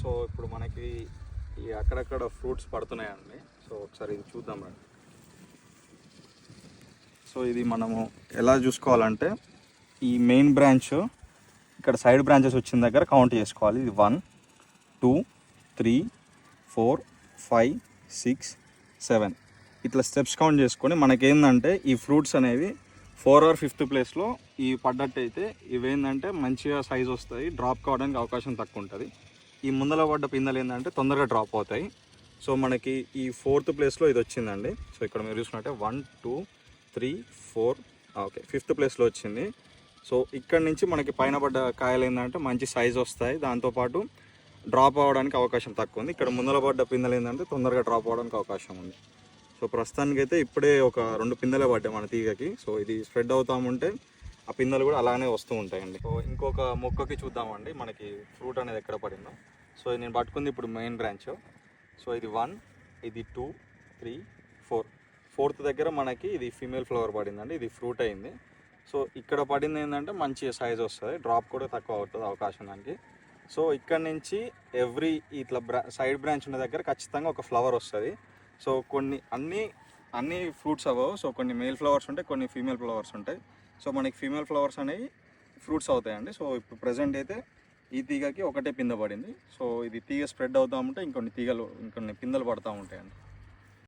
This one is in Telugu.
సో ఇప్పుడు మనకి ఈ అక్కడక్కడ ఫ్రూట్స్ పడుతున్నాయండి. సో ఒకసారి ఇది చూద్దాం రండి. సో ఇది మనము ఎలా చూసుకోవాలంటే ఈ మెయిన్ బ్రాంచ్ ఇక్కడ సైడ్ బ్రాంచెస్ వచ్చిన దగ్గర కౌంట్ చేసుకోవాలి. ఇది 1 2 3 4 5 6 7 ఇట్లా స్టెప్స్ కౌంట్ చేసుకొని మనకేందంటే ఈ ఫ్రూట్స్ అనేవి 4 or 5th ప్లేస్లో ఈ పడ్డట్టు అయితే ఇవేంటంటే మంచిగా సైజ్ వస్తాయి, డ్రాప్ కావడానికి అవకాశం తక్కువ ఉంటుంది. ఈ ముందర పడ్డ పిందెలు ఏంటంటే తొందరగా డ్రాప్ అవుతాయి. సో మనకి ఈ 4th ప్లేస్లో ఇది వచ్చిందండి. సో ఇక్కడ మీరు చూసుకుంటే 1 2 3 4 ఓకే 5th ప్లేస్లో వచ్చింది. సో ఇక్కడ నుంచి మనకి పైన పడ్డ కాయలు ఏంటంటే మంచి సైజ్ వస్తాయి, దాంతోపాటు డ్రాప్ అవ్వడానికి అవకాశం తక్కువ ఉంది. ఇక్కడ ముందర పడ్డ పిందెలు ఏంటంటే తొందరగా డ్రాప్ అవ్వడానికి అవకాశం ఉంది. సో ప్రస్తుతానికైతే ఇప్పుడే ఒక 2 పిందెలే పడ్డాయి మన తీగకి. సో ఇది స్ప్రెడ్ అవుతా ఉంటే ఆ పిందెలు కూడా అలానే వస్తూ ఉంటాయండి. సో ఇంకొక మొక్కకి చూద్దామండి మనకి ఫ్రూట్ అనేది ఎక్కడ పడిందో. సో నేను పట్టుకుంది ఇప్పుడు మెయిన్ బ్రాంచ్. సో ఇది 1 ఇది 2 3 4 4th దగ్గర మనకి ఇది ఫీమేల్ ఫ్లవర్ పడిందండి, ఇది ఫ్రూట్ అయింది. సో ఇక్కడ పడింది ఏంటంటే మంచి సైజ్ వస్తుంది, డ్రాప్ కూడా తక్కువ అవుతుంది అవకాశం దానికి. సో ఇక్కడ నుంచి ఎవ్రీ ఇట్లా సైడ్ బ్రాంచ్ ఉన్న దగ్గర ఖచ్చితంగా ఒక ఫ్లవర్ వస్తుంది. సో కొన్ని అన్ని ఫ్రూట్స్ అవ్వవు. సో కొన్ని మేల్ ఫ్లవర్స్ ఉంటాయి, కొన్ని ఫీమేల్ ఫ్లవర్స్ ఉంటాయి. సో మనకి ఫీమేల్ ఫ్లవర్స్ అనేవి ఫ్రూట్స్ అవుతాయండి. సో ఇప్పుడు ప్రజెంట్ అయితే ఈ తీగకి ఒకటే పిందె పడింది. సో ఇది తీగ స్ప్రెడ్ అవుతూ ఉంటే ఇంకొన్ని పిందెలు పడుతూ ఉంటాయండి.